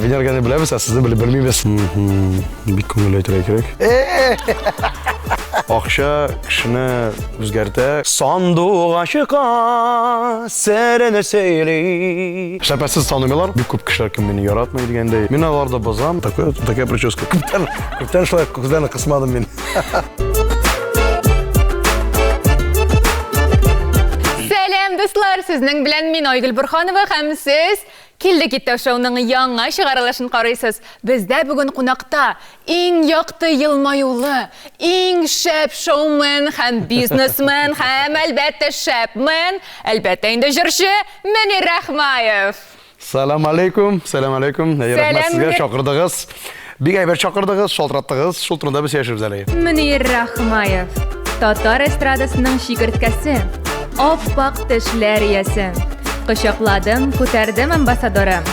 Венерганы білеміз, сізді білмейміз. Бик көңіл айтырай керек. Ақша кішіні өзгерді. Сандуқ ашықа сәріні сөйлей. Шәпәсіз танымайлар. Бик көп кішілер кім мені яратмай дегендей. Мен аларда базам. Такая прическа. Көптен шылай көздеріні қысмадым мен. Dostlar, sizning bilan men Oygul Burxonova ham siz Keldi Ketdi shouning yangi shiqarilishini qaraysiz. Bizda bugun qonaqda eng yoqti yilmayuli, eng shap showman ham biznesmen ham albatta shapman, albatta endi jirshi Munir Rahmayev. Assalomu alaykum. Rahmat sizga chaqirdingiz. Big ayber chaqirdingiz, sholtiratdingiz. Shu turda biz yashirib zalay. Munir Rahmayev, Tatar estradasining shigirtkasi. Oppoq tishlar yasi. Quchoqladim, ko'tardim ambasadorim.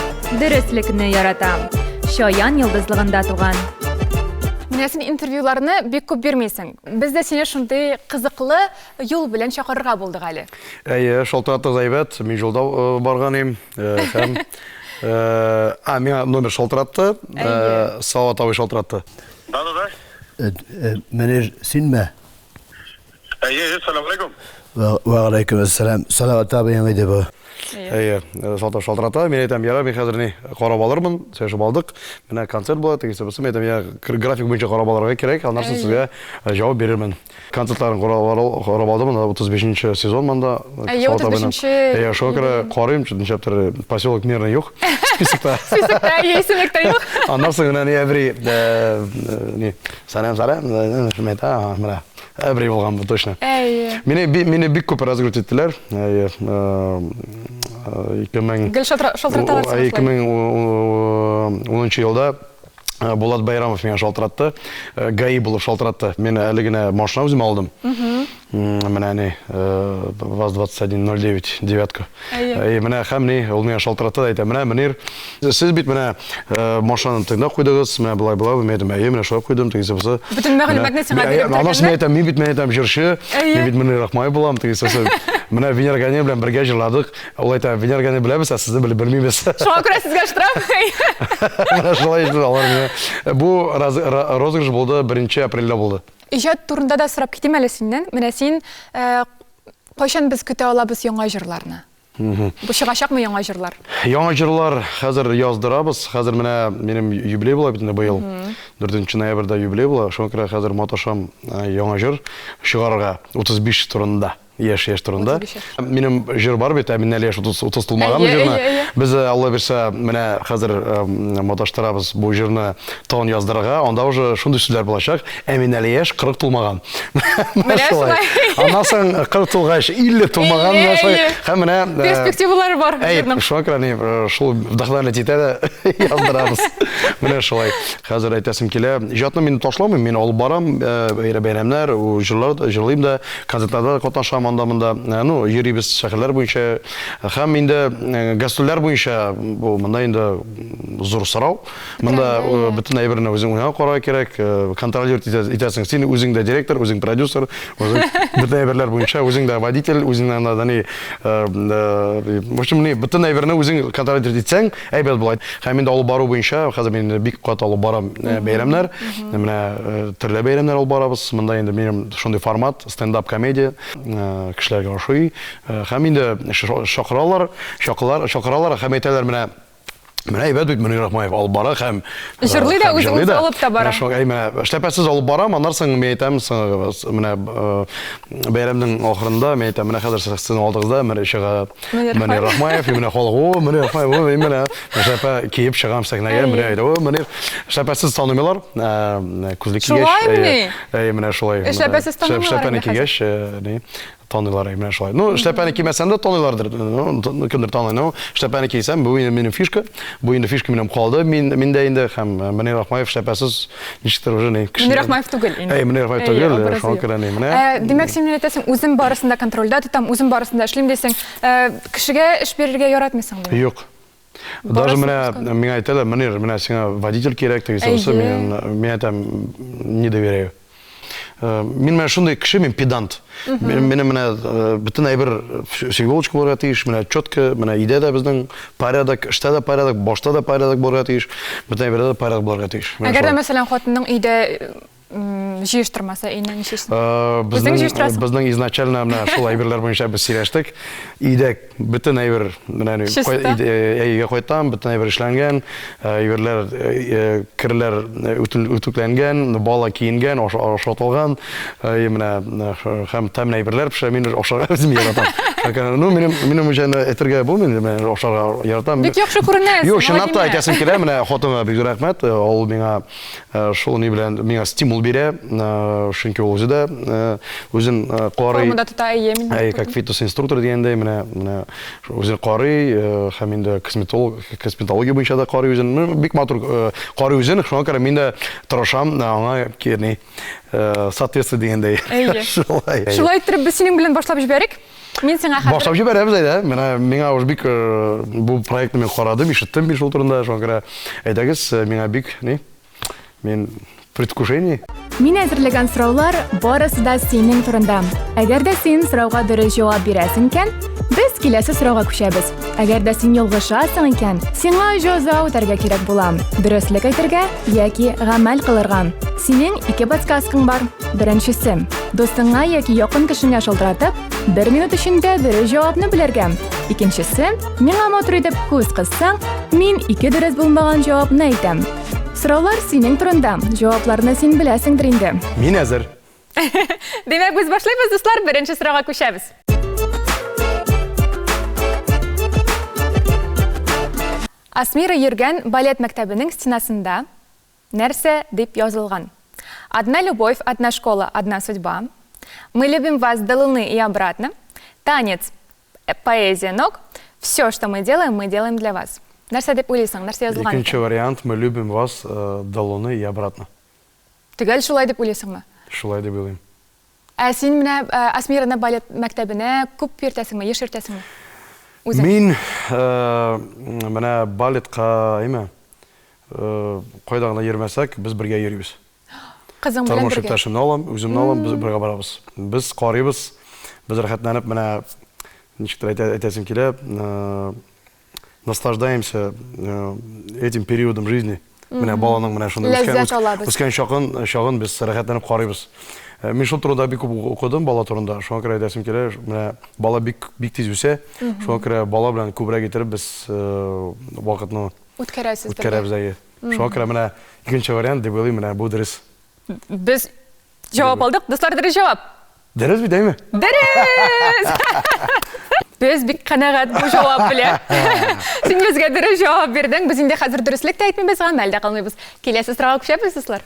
Durustlikni yaratam. Shoyan yulduzlig'ida tug'an. Mana sen intervyularni bek ko'p bermaysan. Bizda seni shunday qiziqli yo'l bilan chaqirga bo'ldi hali. Sholtiratdingiz aybat. Men yo'lda borgan edim. Ham men nomer sholtiratdi. Savat abi sholtiratdi. Da. Munir, senmi? Assalomu alaykum. Va alaykum assalom. Salavat abi yangi bu. Sholtiratdi. Men aytam, "Yara, men hozir ne qarab olirman, seshib oldik. Mana konsert bo'ladi, desa bo'lsa, men aytam, "Ya, grafik bo'yicha qarab olirga kerak, andan sizga javob berarman." Konsertlarni qarab oldim, 35-sezon menda. 35-chi. Shu kira qarayim, chunki поселок Мирный yo'q. Spiskda. Spiskda yesimlikda yo'q. Andan so'ng salam, mana Abri bo'lgan bu точно. Meni big ko'p razgurt etdilar. 2010-yilda Bulat Bayramov meni sholtiratdi. GAI bo'lib sholtiratdi. Men haligina mashina o'zim oldim. Mana ne ВАЗ-2109 девятка. Mana hamni ol meni sholtiratdi aytdi. Mana Munir, siz bit mana mashinani tыңдап qo'ydingiz, mana bulay men aytdim, "Mana shu qo'ydim" degisi bo'lsa. Butun ma'lumotni senga berib Men aytdim, men aytdim jirshi, men bit Munir Rahmayev bo'lam degisi bo'lsa. Mana Venergani bilan birga jirladik. Ol aytdi, "Venergani bilamiz, sizni bilmaymiz." Shunga ko'ra sizga shtraf. Mana shulay aytdilar. Bu rozыгрыш bo'ldi 1-aprelda bo'ldi. Ijod turida da so'rab ketaman sendan. Mana sen qachon biz kuta olamiz yangi jirlarni? Bu chiqashaqmi yangi jirlar? Yangi jirlar hozir yozdiramiz. Hozir mana mening yubiley bo'ladi bu yil. 4-noyabrda yubiley bo'ladi. Shunga ko'ra hozir motosham yangi jir chiqarga 35 turunda. Yaş turunda. Benim jir var bit, men yaş 30 tulmagan jirni. Biz Alloh bersa, mana hozir motoshtaramiz bu jirni ton yozdiraga, onda уже shunday so'zlar bo'lacak. Men yaş 40 tulmagan. Ondan so'ng 40 tulgash 50 tulmagan ham mana perspektivalar bor. Shunga ko'ra shu vdохновлять etadi yozdiramiz. Mana shulay. Hozir aytasim kela, ijodni men tashlamayman, men olib boram, bayramlar, u jirlayimda, konsertlarda qatnasham. Manda yürüyüz şehirler boyunca hem indi gastrollar boyunca bu manda indi zor sırav. Manda bütün ayberine özün ona qara kerak, kontrolör itasin. Sen özün de direktör, özün prodüser, özün bütün ayberler boyunca özün de водитель, özün de yani başım ne bütün ayberine özün kontrolör itsen ayber bulaydı. Hem indi alıp barı boyunca hazır men big qat alıp baram bayramlar. Mana türlü bayramlar alıp barabız. Manda indi benim şunday format stand up komediya kişilerge aşıy. Hem indi şakıralar hem aytadilar mana aybat bit Munir Rahmayev alib bora ham jirli da o'zingiz olib da bora. Mana shtapasiz olib boram, ondan so'ng men aytam, mana bayramning oxirida men aytam, mana hozir sizning oldingizda mana ishiga Munir Rahmayev, mana xalq, Munir Rahmayev, mana shtapa kiyib chiqam sahnaga, mana aytdi, Munir shtapasiz tanımaylar, ko'zlik kiyish. Mana shulay. Shtapasiz tanımaylar. Shtapani kiyish, tanıyorlar emre şöyle. No, Stepani kiymesen de tanıyorlardır. Kimdir tanıyor. Stepani giysem bu benim fişka. Bu indi fişka benim kaldı. Min de indi hem Munir Rahmayev Stepasiz niştir o ne? Munir Rahmayev tugul. Munir Rahmayev tugul. Şu an kadar ne? Demek sen neredesin? Uzun barısında kontrolda tutam, uzun barısında işlem desen. Kişiye iş verirge yaratmıyorsun. Yok. Даже меня aytadi, Munir, sana водитель kerak desa, men aytam, не доверяю. Мен менә шундый кеше, мен педант. Менә бөтен әйбер всеголочка булырга тиеш, менә четко, менә өйдә дә безнең порядок, эштә дә порядок, башта да порядок булырга тиеш, бөтен әйбердә дә порядок булырга тиеш. Әгәр дә мәсәлән хатынның өйдә җыештырмаса, өйнең ничесен? Безнең изначально менә шул әйберләр буенча без сөйләштек. Өйдә бөтен әйбер менә өйгә кайтам, бөтен әйбер эшләнгән, әйберләр кирләр үтүкләнгән, бала киенгән, ашатылган, менә һәм тәмле әйберләр пешә, мин ашарга үзем яратам. Ну, минем өчен әйтергә булмый, мен ашарга яратам. Бик яхшы күренәсең. Юк, чынлап та әйтәсем килә, менә хатыма бик рәхмәт, ул миңа шул ни белән миңа стимул бирә, чөнки ул үзе дә үзен карый. Формада тота мин. Как фитос-инструктор дигәндәй, менә үзен карый, һәм инде косметология буенча да карый үзен, бик матур карый үзен, шуңа күрә мин дә тырышам, аңа кирни соответствие дигәндәй. Шулай итеп без синең белән башлап җибәрик. Мин сиңа хәзер. Башлап җибәрәбез әйдә. Менә миңа уж бик бу проектны мин карадым, ишеттем бит шул турында, шуңа күрә әйдәгез, миңа бик мин предвкушение. Мин әзерләгән сораулар барысы да синең турында. Әгәр дә син сорауга дөрес җавап бирәсең икән, без киләсе сорауга күчәбез. Әгәр дә син ялгышасың икән, сиңа җәза үтәргә кирәк була. Дөреслекә әйтергә яки гамәл кылырга. Синең ике подсказкаң бар. Беренчесе, достыңа яки якын кешеңә шалтыратып, 1 минут эчендә дөрес җавапны белергә. Икенчесе, миңа матур итеп күз кыссаң, мин ике дөрес булмаган җавапны әйтәм. Сораулар синең турында. Җавапларны син беләсеңдер инде. Мин әзер. Демәк, без башлыйбыз, дуслар, беренче сорауга күчәбез. Асмира йөргән балет мәктәбенең стенасында нәрсә дип язылган? Одна любовь, одна школа, одна судьба. Мы любим вас до луны и обратно. Танец, поэзия ног. Все, что мы делаем для вас. Нәрсә дип уйлыйсың? Нәрсә язылган? Икенче вариант, мы любим вас до луны и обратно. Төгәл шулай дип уйлыйсыңмы? Шулай дип уйлыйм. Ә син менә Асмираны балет мәктәбенә күп йөртәсеңме, еш йөртәсеңме? Мин менә балетка, кайда гына йөрмәсәк, без бергә йөрибез. Кызың белән Тормыш бергә. иптәшемне алам, үземне алам, без бергә барабыз. Без карыйбыз, без рәхәтләнеп менә ничектер әйтәсем килә, наслаждаемся этим периодом жизни. Менә баланың менә шундый үскән чагын без рәхәтләнеп карыйбыз. Мин шул турыда бик укыдым бала турында. Шуңа күрә әйтәсем килә, менә бала бик тиз үсә. Шуңа күрә бала белән күбрәк итеп без вакытны үткәрәбез әйе. Шуңа күрә менә икенче вариант дип уйлыйм, менә бу дөрес. Без җавап алдык, дуслар, дөрес җавап. Дөрес бит әйме? Дөрес! Без бик канәгать бу җавап белән. Син безгә дөрес җавап бирдең. Без инде хәзер дөреслек тә әйтмибез, гамәл дә кылмыйбыз. Киләсе сорауга күчәбез, дуслар.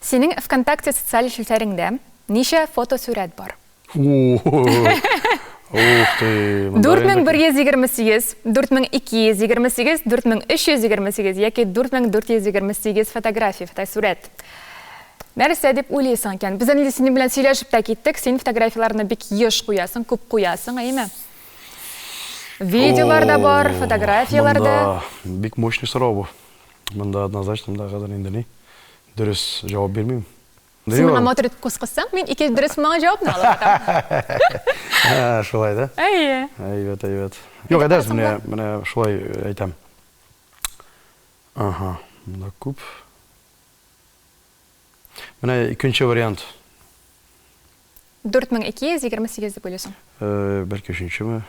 Синең ВКонтакте социаль челтәреңдә ничә фотосурәт бар? Ух ты. 4128, 4228, 4328 яки 4428 фотография, фотосурәт. Нәрсә дип уйлыйсың икән? Без инде синең белән сөйләшеп тә киттек. Син фотографияларны бик еш куясың, күп куясың, әйме? Видеолар да бар, фотографиялар да. Бик мощный сорау бу. Монда однозначно да хәзер инде ни дөрес җавап бирмим. Син миңа матур итеп күз кыссаң, мин ике дөрес булмаган җавапны алып атам. Шулай да? Әйе. Әйбәт. Юк, әдәс, менә шулай әйтәм. Ага, монда күп. Менә икенче вариант. 4228 дип уйлыйсың. Бәлки өченчеме?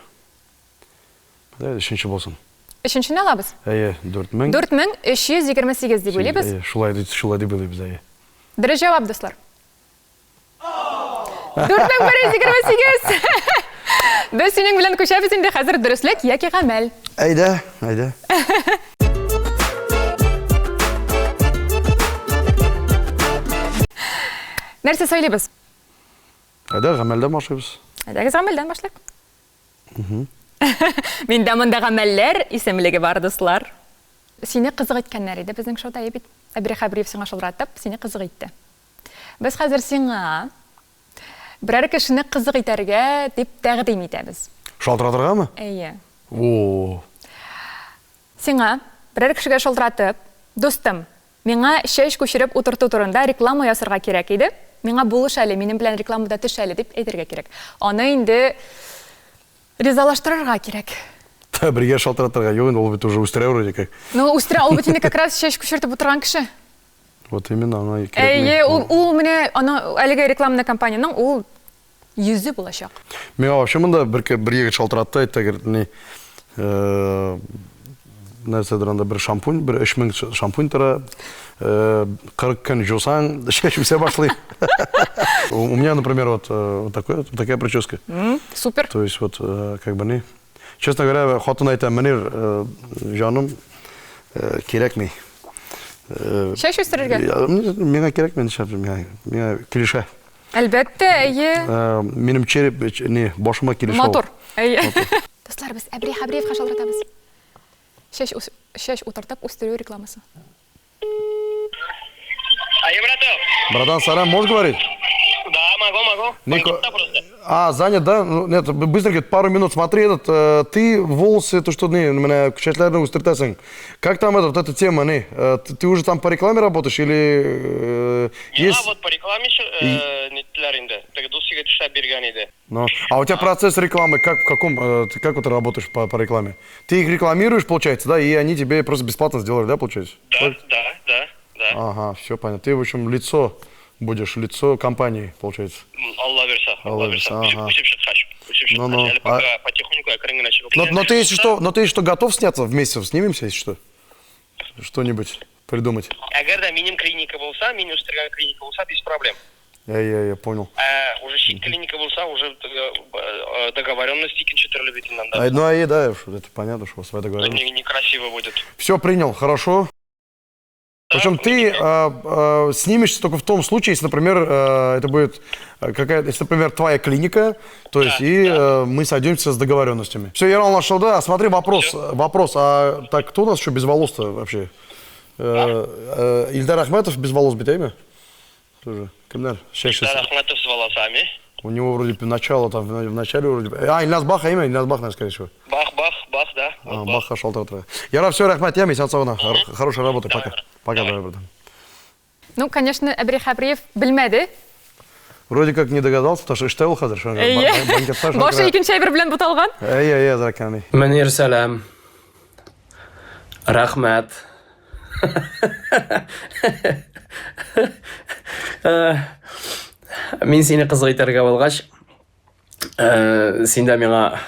Өченче булсын. Өченчене алабыз? Әйе, 4000. 4328 дип уйлыйбыз. Шулай дип уйлыйбыз, әйе. Дөрес җавап, дуслар. 4128. Без синең белән күчәбез инде хәзер дөреслек яки гамәл. Әйдә. Нәрсә сөйлибез? Әйдә, гамәлдән башлыйбыз. Әйдәгез гамәлдән башлыйк. Миндә монда гамәлләр исемлеге бар, дуслар. Сине кызык иткәннәр иде безнең шоуда бит. Әбир Хәбриев сиңа шылтыратып, сине кызык итте. Без хәзер сиңа берәр кешене кызык итәргә дип тәкъдим итәбез. Шалтыратыргамы? Әйе. О. Сиңа берәр кешегә шылтыратып, Достым, миңа шеш күчереп утырту турында реклама ясарга кирәк иде. Миңа булыш әле, минем белән рекламада төш әле дип әйтергә кирәк. Аны инде ризалаштырырга кирәк. Бергә шалтыратырга юк, инде ул бит уже үстерә вроде как. Ну, үстерә, ул бит инде как раз шеш күчертеп утырган кеше. Вот именно она и Әйе, ул менә аны әлеге рекламный кампанияның ул йөзе булачак. Миңа вообще монда бер егет шалтыратты, әйтте, ни нәрсәдер анда бер шампунь, бер 3000 шампунь тора, 40 көн жусаң, шеш үсә башлый. У меня, например, вот такая прическа. Супер. То есть вот как бы не. Честно говоря, хатын әйтә, менә җаным кирәкми. Шеш үстерергә. Миңа кирәкми, миңа килешә. Әлбәттә, әйе. Минем череп, не, башыма килешә. Мотор. Әйе. Достлар, без Әбри-Хабриевка шалтыратабыз. Шеш утыртып үстерү рекламасы. Ай, браток. Братан, салам, можешь говорить? Да, могу. Нико... Просто. Занят, да? Ну, нет, быстренько, пару минут. Смотри, ты волосы, то что, не, меня впечатляет устретасың. Как там вот эта тема, не? Ты уже там по рекламе работаешь или есть? Вот по рекламе нетлеринде. Так досига төшә биргән иде. Ну, а у тебя процесс рекламы, как вот ты работаешь по рекламе? Ты их рекламируешь, получается, да, и они тебе просто бесплатно сделали, да, получается? Да. Ага, все понятно. Ты, в общем, лицо компании, получается. Алла верса. Ага. Учишь, Ну. потихоньку я крыгна чего. Но ты если что, готов сняться вместе, снимемся, если что? Что-нибудь придумать. Әгәр дә минем клиника булса, минем үстергән клиника булса, без проблем. Я понял. Уже чит клиника булса, уже договоренность икенче төрле бит инде. Да, это понятно, что своя договоренность. Некрасиво будет. Все, принял, хорошо. Причем ты снимешься только в том случае, если, например, это будет если, например, твоя клиника, то есть мы сойдемся с договоренностями. Все, Ярал нашел, да. Смотри, вопрос. А так кто у нас еще без волос-то вообще? Ильдар Ахметов без волос бит, имя? Тоже. Ильдар Ахметов с волосами. У него вроде начало там в начале вроде. Ильназ Бах, имя? Ильназ Бах, наверное, скорее всего. Бах, да. Бах шалтыратырга. Ярал, все, рахмат, я месяц сауна. Хорошей работы, пока. Пока, братан. Ну, конечно, Әбри-Хабриев белмәде. Вроде как не догадался, потому что штел хазыр. Башы икенче әйбер белән буталган. Зраканы. Менер сәлам. Рахмәт. Мин сине кызгайтырга булгач, син дә миңа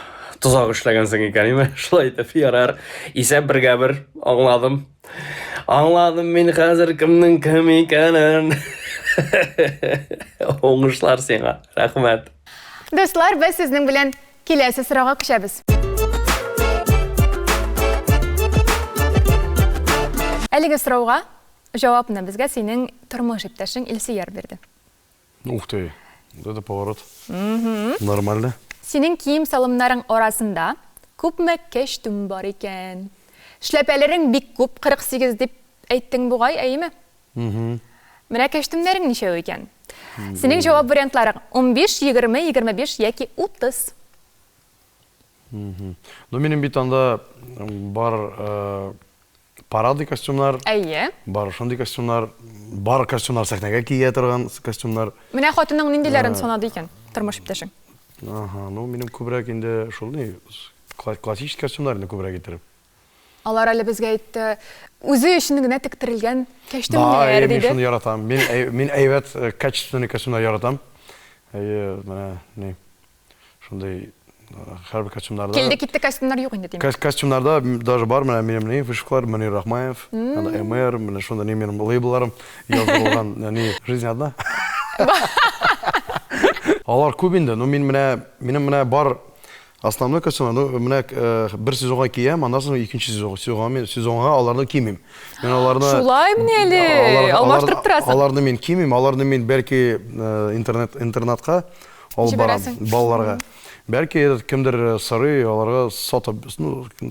тузак эшләгәнсең икән, шулай итеп ярар. Исәп бергә бер аңладым мин хәзер кемнең кем икәнен. Оңышлар сиңа. Рәхмәт. Достлар, без сезнең белән киләсе сорауга күчәбез. Әлеге сорауга җавапны безгә синең тормыш иптәшең Илсияр бирде. Ух ты, это поворот. Нормально. Синең кием салымнарың арасында күпме кәчтүм бар икән? Эшләпәләрең бик күп, 48 дип әйттең бугай, әйеме? Менә кәчтүмнәрең ничә икән? Синең җавап вариантларың 15, 20, 25 яки 30. Ну, минем бит анда бар парадный костюмнар, бар шундый костюмнар, бар костюмнар сәхнәгә кия торган костюмнар. Менә хатының ниндиләрен санады икән, тормыш иптәшең? Ну, минем күбрәк инде шул классик костюмнар инде күбрәк итереп. Алар әле безгә әйтте, үзе өчен генә тектерелгән костюмнар диде. Мин шуны яратам. Мин әйбәт качественный костюмнар яратам. Менә ни шундый һәрбер костюмнарда. Килде китте костюмнар юк инде димәк. Костюмнарда даже бар менә минем вышивкалар, Манир Рахмаев, МР, менә шунда минем лейблларым язылган, жизнь одна. Алар күп инде. Ну минем менә бар основной костюм, менә бер сезонга киям, андан соң икенче сезонга аларны кимим. Мен аларны Шулай менә әле, алмаштырып торасың. Аларны мен кимим, аларны мен бәлки интернетка алып барам балаларга. Бәлки кемдер сорый, аларга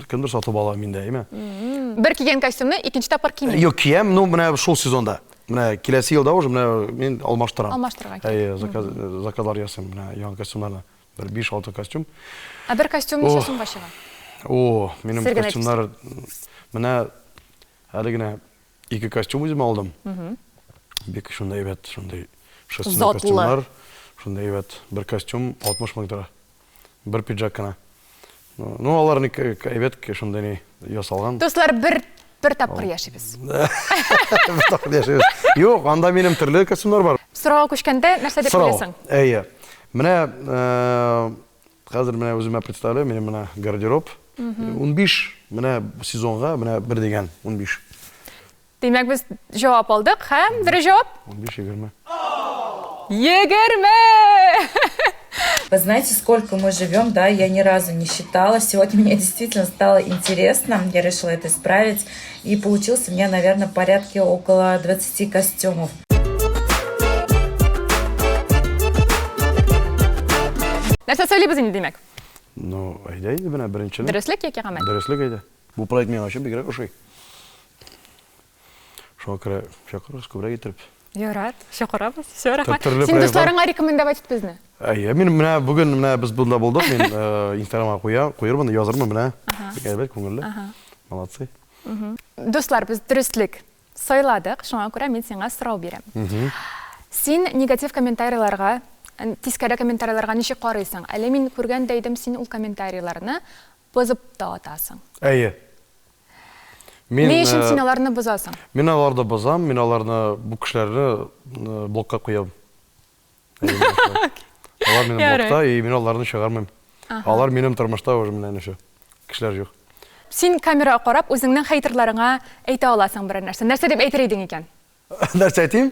кемдер сатып ала миндә, әйме? Бер кигән костюмны икенче тапкыр кимим. Юк, киям, ну менә шул сезонда. Менә киләсе елда уже менә мен алмаштырам. Алмаштырырга. Заказлар ясыйм менә яңа костюмнарны. Бер 5-6 костюм. А бер костюм ничә сумга чыга? Минем костюмнар менә әле генә 2 костюм үзем алдым. Бик шундай әйбәт, шундай шерстяной Затлы. костюмнар, шундай әйбәт. Бер костюм 60 мең тора. Бер пиджак кына. Ну, аларны әйбәт шундай не ясалган. Дуслар, бер тапкыр яшибез. Юк, анда минем төрле костюмнар бар. Сорауга күчкәндә нәрсә дип уйлыйсың? Әйе. Менә хәзер менә үземә представляю, минем менә гардероб 15, менә сезонга менә бер дигән 15. Димәк, без җавап алдык, һәм дөрес җавап 15-20. 20! Вы знаете, сколько мы живем, да, я ни разу не считала. Сегодня мне действительно стало интересно, я решила это исправить. И получился у меня, наверное, в порядке около 20 костюмов. Нәрсә сөйлибез инде, димәк? Ну, әйдә инде менә беренче. Дөреслекме яки гамәл? Дәреслек әйдә. Бу проект миңа ачып бигрәк ошый. Шуңа күрә чакырырыз күбрәк итеп. Ярат, шакырабыз. Все рәхмәт. Төрле Син проектлар. дусларыңа рекомендовать ит безне. Әйе, мин менә бүген менә без бунда булдык, мин Инстаграмга куярмын, язармын менә. Әйбәт күңелле. Молодцы. Дуслар, без дөрестлек сайладык, шуңа күрә мин сиңа сорау бирәм. Син негатив комментарийларга, тискәре комментарийларга ничек карыйсың? Әле мин күргәндә идем, син ул комментарийларны бозып та атасың. Әйе. Мин Ни өчен син аларны бозасың? Мин аларны бозам, мин аларны бу кешеләрне блокка куям. Алар минем блокта, и мин аларны чыгармыйм. Алар минем тормышта уже менә ничә кешеләр юк. Син камерага карап үзеңнең хейтерларыңа әйтә аласың бер нәрсә. Нәрсә дип әйтер идең икән? Нәрсә әйтим?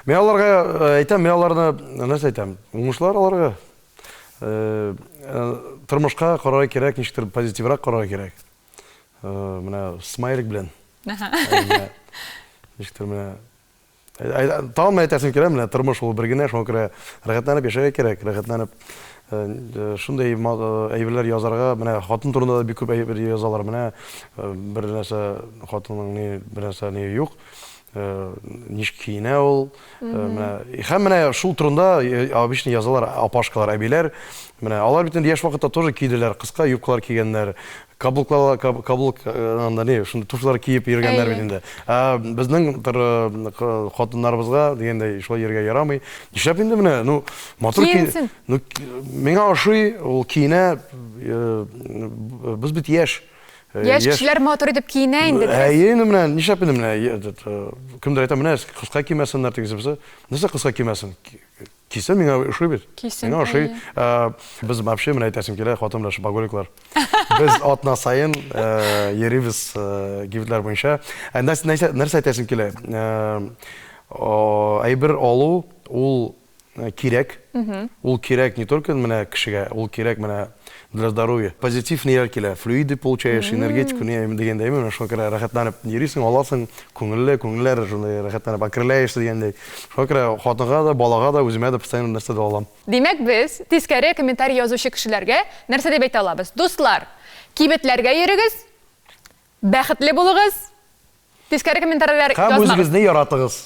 Мен аларга әйтәм, мен аларны нәрсә әйтәм? Уңышлар аларга. Тормышка карарга кирәк, ничектер позитиврак карарга кирәк. Менә смайлик белән. Ничектер менә Тамам әйтәсем кирәк, менә тормыш ул бер генә, шуңа күрә рәхәтләнеп яшәргә кирәк, рәхәтләнеп шундай әйберләр язарга, менә хатын турында да бик күп әйбер язалар, менә бер нәрсә хатынның бер нәрсә юк. Ничек киенә ул, менә һәм менә шул турында обычно язалар апашкалар, әбиләр, менә алар бит инде яшь вакытта тоже киделәр, кыска юбкалар кигәннәр, каблук анда не, шундай туфлар киеп йөргәннәр бит инде. Безнең хатыннарыбызга дигәндәй шулай йөргә ярамый. Нишләп инде менә, ну, матур киенсен. Ну, миңа ошый, ул киенә, без бит яшь. Яшь кешеләр матур итеп киенә инде. Әйе, менә нишләп инде менә кемдер әйтә, менә кыска кимәсеннәр тигезбез. Нәрсә кыска кимәсен? Кисен миңа ошый бит. Миңа ошый. Без вообще менә әйтәсем килә, хатын белән шопоголиклар. Без атна сайын йөрибез гифтлар буенча. Нәрсә әйтәсем килә? Әйбер алу ул кирәк. Ул кирәк не только менә кешегә, ул кирәк менә для здоровья. Позитив нияр килә, флюиды получаешь, энергетику дигәндәй, менә шуңа күрә рәхәтләнеп йөрисең, аласың, күңелләр шундай рәхәтләнеп акреләйсең дигәндәй. Шуңа күрә хатынга да, балага да, үземә дә постоянно нәрсә дә алам. Димәк, без тискәре комментарий язучы кешеләргә нәрсә дип әйтә алабыз? Дуслар, кибетләргә йөрегез, бәхетле булыгыз, тискәре комментарийлар Һәм язмагыз. үзегезне яратыгыз.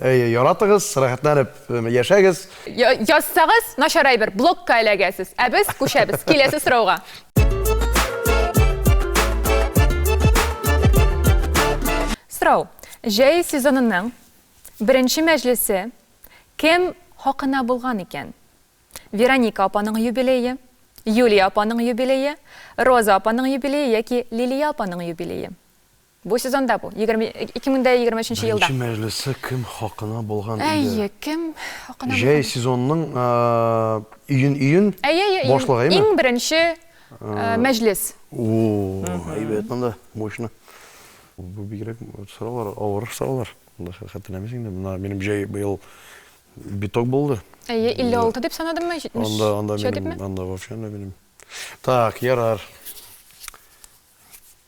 Әйе, яратыгыз, рәхәтләнеп яшәгез. Язсагыз, начар әйбер, блокка эләгәсез. Ә без күчәбез. Киләсе сорауга. Сорау. Җәй сезонының беренче мәҗлесе кем хакына булган икән? Вероника апаның юбилее, Юлия апаның юбилее, Роза апаның юбилее яки Лилия апаның юбилее? Бу сезонда бу, 2023 елда. Беренче мәҗлесе кем хакына булган иде? Әйе, кем хакына Җәй сезонның июнь башлыгы име? Иң беренче мәҗлес. О, әйбәт монда, мощно. Бу бигрәк сораулар, авыр сораулар. Хәтерләмисең дә, минем җәй быел биток булды. Әйе, 56 дип санадыммы? Анда вообще минем. Так, ярар.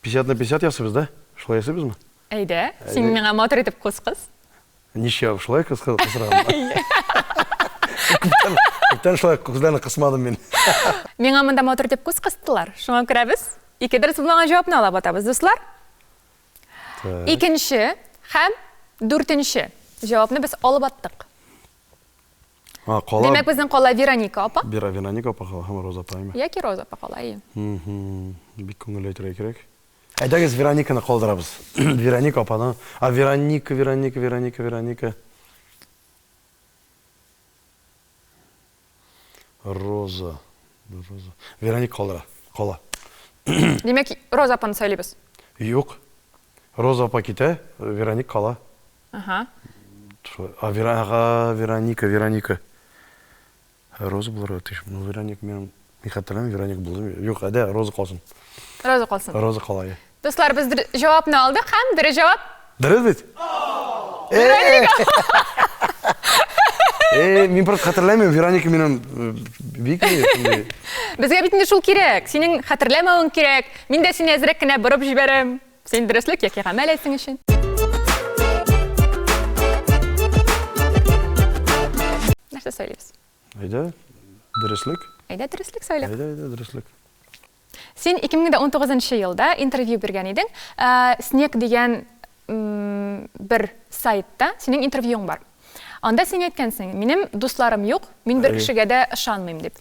50 на 50 ясабыз да? Шулай ясабызмы? Әйдә, син миңа матур итеп кыз. Ничә шулай кысырам. Күптән шулай кызларны кысмадым мин. Миңа монда матур итеп кыстылар. Шуңа күрә без ике дөрес булган җавапны алып атабыз, дуслар. Икенче һәм дүртенче җавапны без алып аттык. Димәк, безнең кала Вероника апа. Вероника апа һәм Роза апа. Яки Роза апа кала. Бик күңелле әйтергә кирәк. Әйдәгез Верониканы қалдырабыз. Вероника апаны. А Вероника. Роза. Вероника қалдыра. Қала. Демек, Роза апаны сөйлейбіз. Жоқ. Роза апа кете, Вероника қала. Аха. А Вероника. Роза бұлар өтеш. Вероника мен хаттарым Вероника болды. Жоқ, әді Роза қалсын. Роза қалсын. Роза қала, е. Достар, біз жауапны алдық, һәм дұрыс жауап. Дұрыс бит? Мен просто хатırlamıyorum. Вероника менің бейкіне. Бізге бітінде шул керек. Сенің хатırламауың керек. Мен де сені әзірек кіне бұрып жіберем. Сен дұрыслық яки ғамәл әйтсің үшін. Нәрсе сөйлейбіз? Айда, дұрыслық. Айда дұрыслық сөйлеп. Айда, дұрыслық. Сен 2019 жылда интервью берген едің. Снег деген бір сайтта сенің интервьюң бар. Анда сен айткансың, менің достарым жоқ, мен бір кішіге де ышанмайым деп.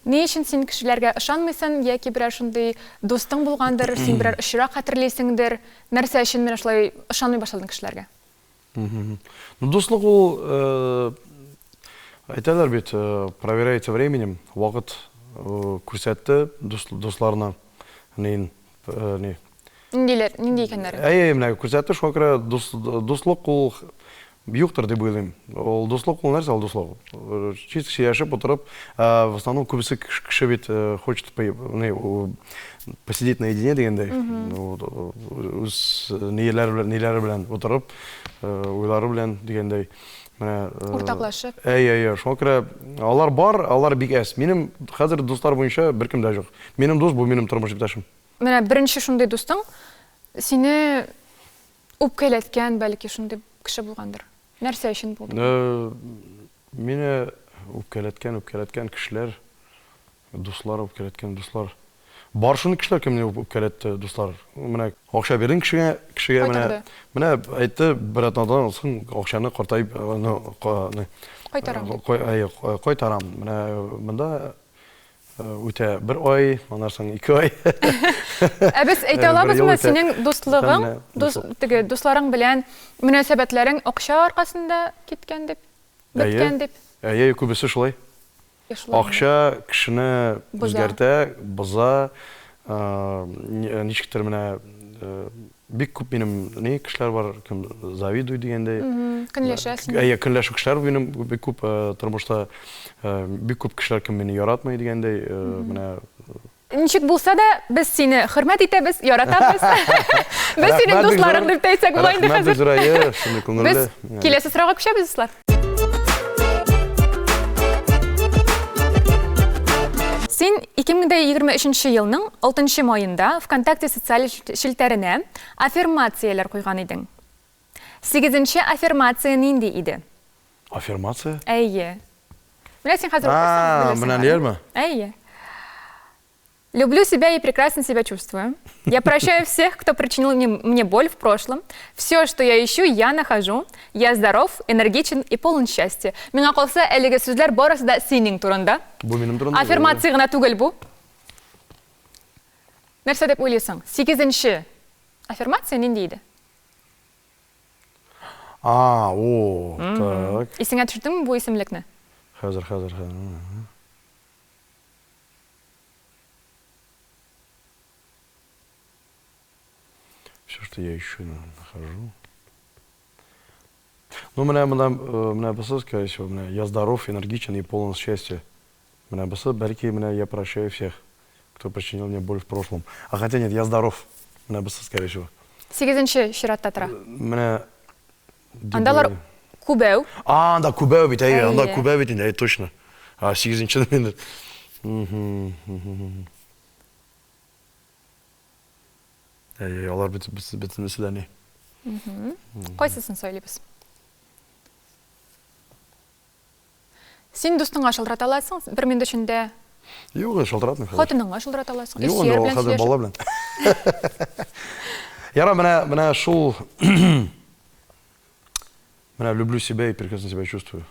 Не үшін сен кішілерге ышанмайсың, яки бірер шындай достың болғандыр, сен бірер ұшырақ қатырлейсіңдер, нәрсе үшін мен ашылай ышанмай башладың кішілерге? Достық ол, айталар бет, проверяется временем, уақыт көрсетті достарына Нендей екендері? Мына көрсетті, шоқыра достық ол юқтыр деп ойлаймын. Ол достық ол нәрсе, ол достық. Чисто шияшып отырып, в основном көбісі кіші бет хочет посидеть наедине дегендей. Өз нелері білен отырып, ойлары білен дегендей. Ортақлашып. Шоқыра, алар бар, алар бик әс. Менің қазір достар бойынша бір кім де жоқ. Менің дос, бұл менің тұрмыш ипташым. Міне, бірінші шындай достың, сені өпкелеткен, бәліке шындай кіші болғандыр. Нәрсе үшін болды? Мені өпкелеткен кішілер, достар, өпкелеткен достар. Бар шыны кішілер кіміне өпкелетті достар. Міне, ақша бердің кішіге, міне, айтты, бір атнадан олсын, ақшаны қортайып, қойтарам. Міне, мұнда өте бір ой, онарсан 2 ой. Біз айта алабыз ма, сенің достылығың, достларың білен мүнәсәбәтлерің ақша арқасында кеткен деп, біткен деп? Көбісі шылай. Ақша кішіні өзгерті, бұза, нешіктір міне, бек көп менің кішілер бар, кім завидуй дегендей. Күнлешесің? Күнлешу кішілер менің бек көп тұрмышта, бек көп кішілер кім мені яратмай дегендей. Ничек болса да, біз сені хөрмәт итәбез, яратабыз. Біз сенің достларың деп әйтсәк болайын да хәзер. Біз келесі сұрауға күшәбіз, достлар. Сен 2023 елның 6 майында ВКонтакте социаль шілтәріне аффирмациялар қойған едің. 8-ші аффирмация ненде еді? Аффирмация? Әйе. Міне сен қазір оқырсың. Мына нер ме? Әйе. Люблю себя и прекрасно себя чувствую. Я прощаю всех, кто причинил мне боль в прошлом. Все, что я ищу, я нахожу. Я здоров, энергичен и полон счастья. Миңа қалса, әлігі сөздер барысы да сенің турында. Бұл менің турында. Аффирмация ғана түгел бұл. Нәрсе деп ойлайсың? 8-ші аффирмация не дейді? Так. Есіңе түшірдің бұл есімлікні? Хәзір. Все, что я еще нахожу. Ну, меня басы, скорее всего, я здоров, энергичен и полон счастья. Меня басы, барки, я прощаю всех, кто причинил мне боль в прошлом. А хотя нет, я здоров. Меня басы, скорее всего. 8-ші ширатта тұра. Меня... Андалар кубеу. Анда кубеу бит, анда кубеу бит, точно. 8-ші мен... Алар бітін мәселені. Қойсысын сөйлейбіз. Сен достыңа шылдырат аласың, бір мен дүшінде? Жоқ, шылдыратын. Хотыныңа шылдырат аласың. Жоқ, ол қазір бала білін. Яра, мына шул... Мына люблю себя и прекрасно себя чувствую.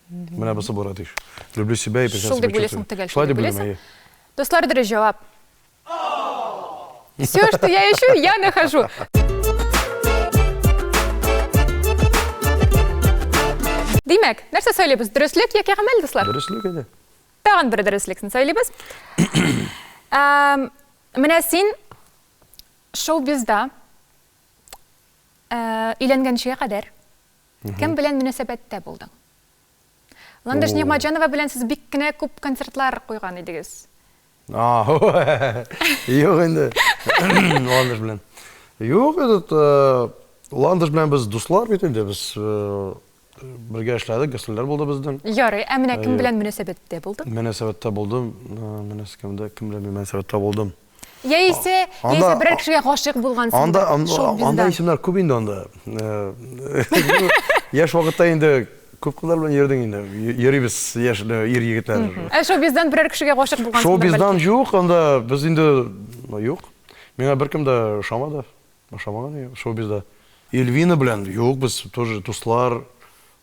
Мына басы борат еш. Люблю себя и прекрасно себя чувствую. Шылай деп білесің? Достар дұрыс жауап. Все, что я ищу, я нахожу. Демек, нәрсе сөйлейбіз? Дөріслік яке ғамел, достар? Дөріслік еді. Тағын бір дөрісліксін сөйлейбіз. Менә син шоу-бизда үйленгеншеге қадар кем белән мөнәсәбәттә булдың? Ландыш Нигъматҗанова белән сез бик кенә күп концертлар куйган идегез. Юк инде. Ландыш белән. Юк, Ландыш белән без дуслар бит инде, без бергә эшләдек, гастрольләр булды бездән. Ярый, ә менә кем белән мөнәсәбәттә булдың? Мөнәсәбәттә булдым. Кем белән мөнәсәбәттә булдым. Яисә берәр кешегә гашыйк булгансың. Анда исемнәр күп инде анда. Яшь вакытта инде күп кызлар белән йөрдең инде. Йөрибез яшь ир-егетләр. Ә шоу-bizдан берәр кешегә гашыйк булгансың. Шоу-bizдан юк, анда без инде юк. Миңа беркем дә ошамады. Ошамаган шоу-bizда. Эльвина белән юк, без тоже дуслар.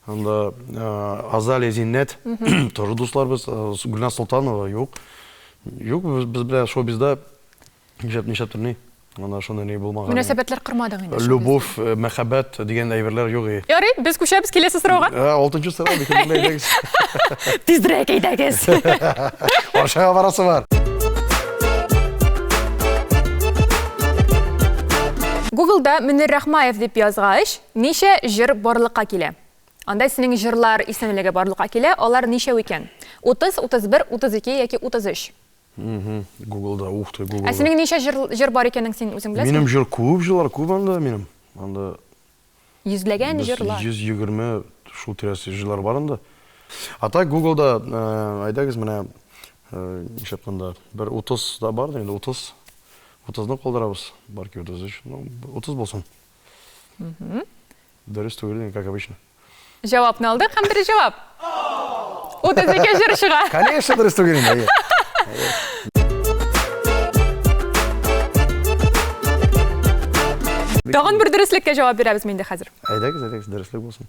Анда Азалия Зиннет тоже дуслар без. Гүлназ Султанова юк. Юк, без белән шоу-bizда нишәптер ни. Анда шуны ни булмаган. Мөнәсәбәтләр кырмадың инде. Любовь, мәхәббәт дигән әйберләр юк. Ярый, без күчәбез киләсе сорауга. 6-нчы сорау бик әйдәгез. Тизрәк әйдәгез. Ашага барасы бар. Google'da Мөнир Рахмаев дип язгач, ничә җыр барлыкка килә? Анда синең җырлар исемлеге барлыкка килә, алар ничә икән? 30, 31, 32 яки 33. Google'da, ух ты, Google'да. Ә синең ничә җыр бар икәнен син үзең беләсеңме? Минем җыр күп анда минем. Анда Йөзләгән җырлар. 120 шул тирәсе җырлар бар анда. Ата Google'да әйдәгез менә нишәпкәндә бер 30 да бар инде 30. 30-ны калдырабыз. Барки 33. 30 булсын. Дөрес түгел, как обычно. Җавапны алдык, һәм дөрес җавап. 32 җыр чыга. Конечно, дөрес түгел инде. Тагын бер дөреслеккә җавап бирәбез инде хәзер. Әйдәгез, дөреслек булсын.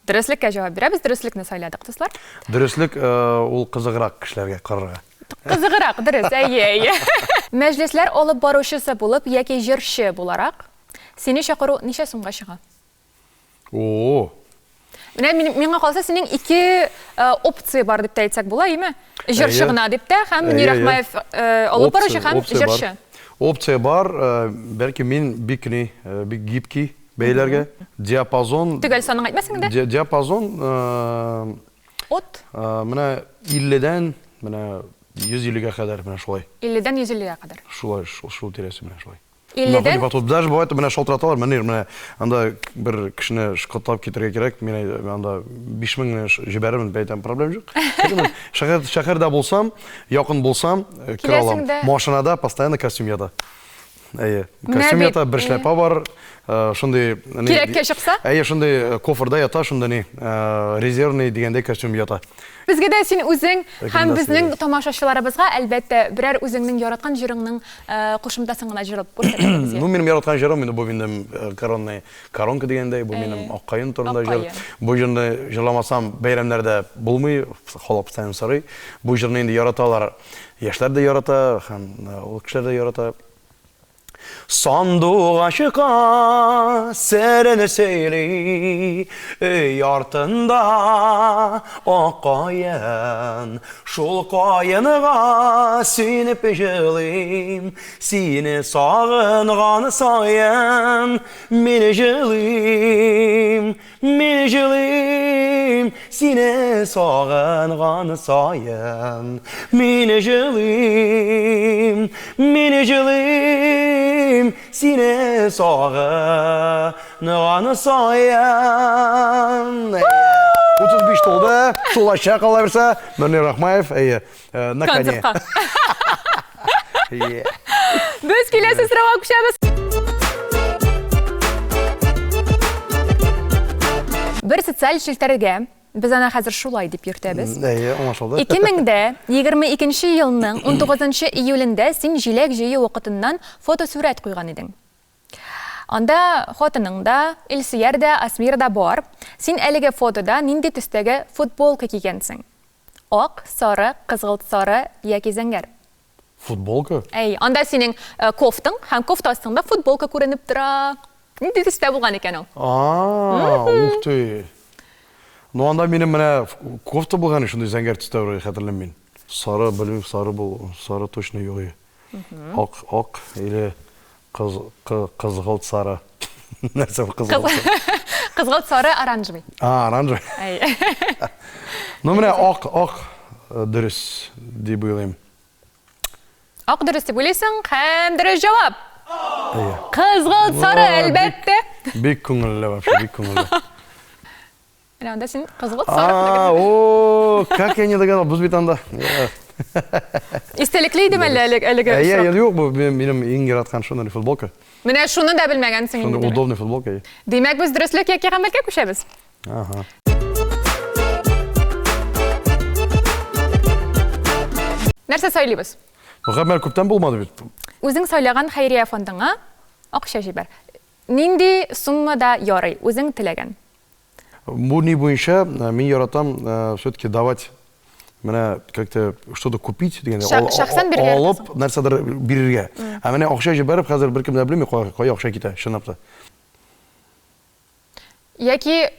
Дөреслеккә җавап бирәбез, дөреслекне сайладык, дуслар. Дөреслек ул кызыграк кешеләргә карарга. Кызыграк, дөрес, әйе. Мәҗлесләр алып баручысы булып яки җырчы буларак, сине чакыру ничә сумга чыга? Менә миңа калса синең ике опция бар дип әйтсәк була, име? Җырчы гына дип тә һәм Мөнир Рахмаев алып баручы һәм җырчы. Опция бар, бәлки мин бик гибкий бәйләргә, диапазон. Төгәл саның әйтмәсәң дә? Диапазон От. Менә 50-дән менә 150-гә кадәр менә шулай. 50-дән 150-гә кадәр. Шулай, шул тирәсе менә шулай. 50-дән. Даже бывает менә шалтыраталар, менә анда бер кешене шкотлап китәргә кирәк, мен анда 5000 генә җибәрәмен, бәйтәм проблем юк. Шәһәрдә булсам, якын булсам, кер алам. Машинада постоянно костюм ята. Костюм ята, бер шляпа бар, шундый Кирәккә чыкса? Шундый кофрда ята, шунда резервный дигәндәй костюм ята. Безгә дә син үзең һәм безнең тамашачыларыбызга әлбәттә берәр үзеңнең яраткан җырыңның кушымтасын гына җырлап күрсәтәбез. Минем яраткан җырым инде бу минем коронка дигәндәй, бу минем аккаен турында җыр. Бу җырны җырламасам бәйрәмнәрдә булмый, халык постоянно сорый. Бу җырны инде яраталар. Яшьләр дә ярата, һәм ул кешеләр дә ярата. Sandığa çıka serene seyri Yartında o kayan Şul kayanıga seni peşelim Seni sağınğanı sayan Meni jılim Seni sağınğanı sayan Meni jılim Sine sağı nağanı sayan 35 oldu. Şol aşağı kalaverse Münir Rахмаев на коне. Biz келесі сұрауға көшеміз. Бір социаль шелтерге biz ана хәзер шулай дип йөртәбез. 2022 елның 19 июлендә син җиләк җыю вакытыннан фотосурәт куйган идең. Анда хатының да, Илсияр да, Асмир да бар. Син әлеге фотода нинди төстәге футболка кигәнсең? Ак, сары, кызгылт сары яки зәңгәр? Футболка? Анда синең кофтың һәм кофта астында футболка күренеп тора. Нинди төстә булган икән ул? Ух ты. Ну анда минем менә кофта булган шундый зәңгәр төстә бер хәтерләм мин. Сары, белмим, сары бул, сары точно юк. Ак или кызгылт сары. Нәрсә бу кызгылт? Кызгылт сары оранжевый. Оранжевый. Ну менә ак дөрес дип уйлыйм. Ак дөрес дип уйлыйсың һәм дөрес җавап. Кызгылт сары әлбәттә. Бик күңелле вообще, бик күңелле. Анда син кызгылт сары. Как я не догадался, без бит анда. Истәлекле идем әлеге. Юк, бу минем иң яраткан шундый футболка. Менә шуны да белмәгәнсең инде. Шундый удобный футболка. Димәк, без дөреслеккә гамәлгә күчәбез. Ага. Нәрсә сөйлибез? Бу гамәл күптән булмады бит. Үзең сөйләгән хәйрия фондыңа акча җибәр. Нинди суммада ярый үзең теләгән? Бу ни буенча мин яратам все-таки давать менә как-то что-то купить дигәндә Шәхсән биргән. алып нәрсәдер бирергә. Ә менә акча җибәреп хәзер беркем дә белми кая акча китә, чынлап та. Яки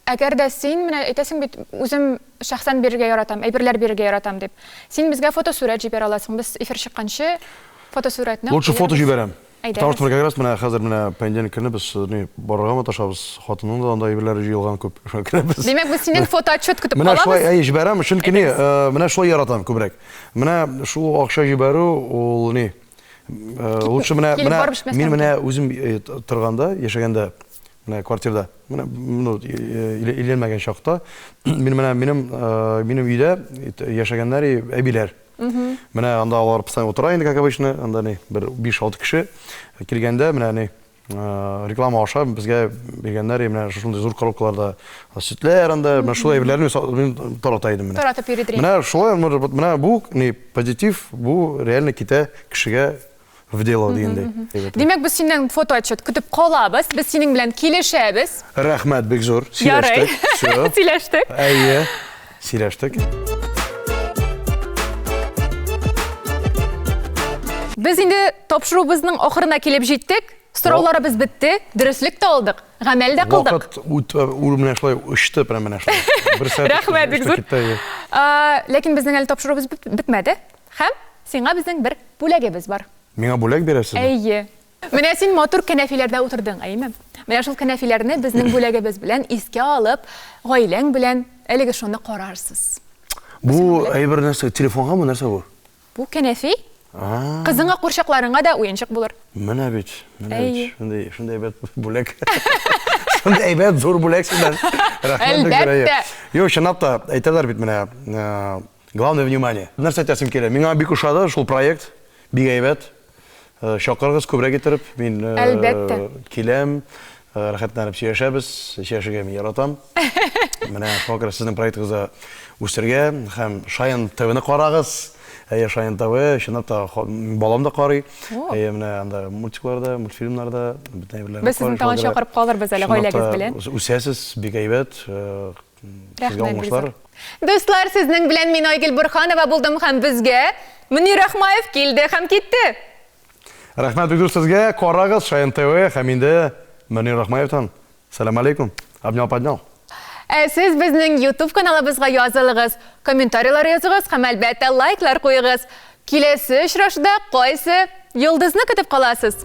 әгәр дә син менә әйтәсең бит үзем шәхсән бирергә яратам, әйберләр бирергә яратам дип. Син безгә фотосурәт җибәрә аласың. Без эфир чыкканчы фотосурәтне. Лучше фото җибәрәм. Әйдә. Потому что как раз менә хәзер менә понедельник көнне без барырга маташабыз. Хатынның да анда әйберләре җыелган күп. Демәк, без синең фото отчет көтеп Менә шулай калабыз. җибәрәм, чөнки менә шулай яратам күбрәк. Менә шул акча җибәрү ул лучше менә мин менә үзем торганда, яшәгәндә менә квартирада, менә иленмәгән чакта мин менә минем өйдә яшәгәннәр әбиләр. Менә анда алар постоянно утыра инде, как обычно, анда бер 5-6 кеше килгәндә менә реклама аша безгә биргәннәр менә шундый зур коробкаларда сөтләр анда менә шулай әйберләрне мин тарата идем менә. Таратып йөридер. Менә шулай менә бу позитив, бу реально китә кешегә в дело дигәндәй. Демәк, без синең фото отчет көтеп калабыз. Без синең белән килешәбез. Рәхмәт, бик зур. Ярый. Сөйләштек. Сөйләштек. Әйе. Сөйләштек. Без инде тапшырубызның ахырына килеп җиттек. Сорауларыбыз бетте, дөреслекне дә алдык, гамәл дә кылдык. Вакыт менә шулай очты менә шулай. Бер сәгать. Рәхмәт, бик зур. Ләкин безнең әле тапшырубыз бетмәде. Һәм сиңа безнең бер бүләгебез бар. Миңа бүләк бирәсезме? Әйе. Менә син матур кәнәфиләрдә утырдың, әйеме? Менә шул кәнәфиләрне безнең бүләгебез белән искә алып, гаиләң белән әлеге шуны карарсыз. Бу әйбер нәрсә, телефонгамы нәрсә бу? Бу кәнәфи кызыңа, курчакларыңа да уенчык булыр. Менә бит. Шундай әйбәт бүләк. Шундай әйбәт зур бүләк сездән. Әлбәттә. Юк, чынлап та әйтәләр бит менә главное внимание. Нәрсә әйтәсем килә? Миңа бик ошады шул проект. Бик әйбәт. Шакыргыз күбрәк итеп, мин киләм, рәхәтләнеп сөйләшәбез, сөйләшергә мин яратам. Менә шакыр сезнең проектыгызда үстергә һәм Шаян ТВ-ны карагыз. Шаян ТВ, чынлап та балам да карый. Менә анда мультикларда, мультфильмнарда бөтен әйберләрне карый. Без сезне тагын чакырып калырбыз әле гаиләгез белән. Үсәсез, бик әйбәт. Рәхмәт. Дуслар, сезнең белән мин Айгөл Бурханова булдым һәм безгә Мөнир Рахмаев килде һәм китте. Рәхмәт бик зур сезгә. Карагыз Шаян ТВ һәм инде Мөнир Рахмаевтан. Салам алейкум. Обнял-поднял. Сез безнең YouTube каналыбызга язылыгыз, комментарийлар языгыз һәм әлбәттә лайклар куегыз. Киләсе очрашуда кайсы йолдызны көтеп каласыз?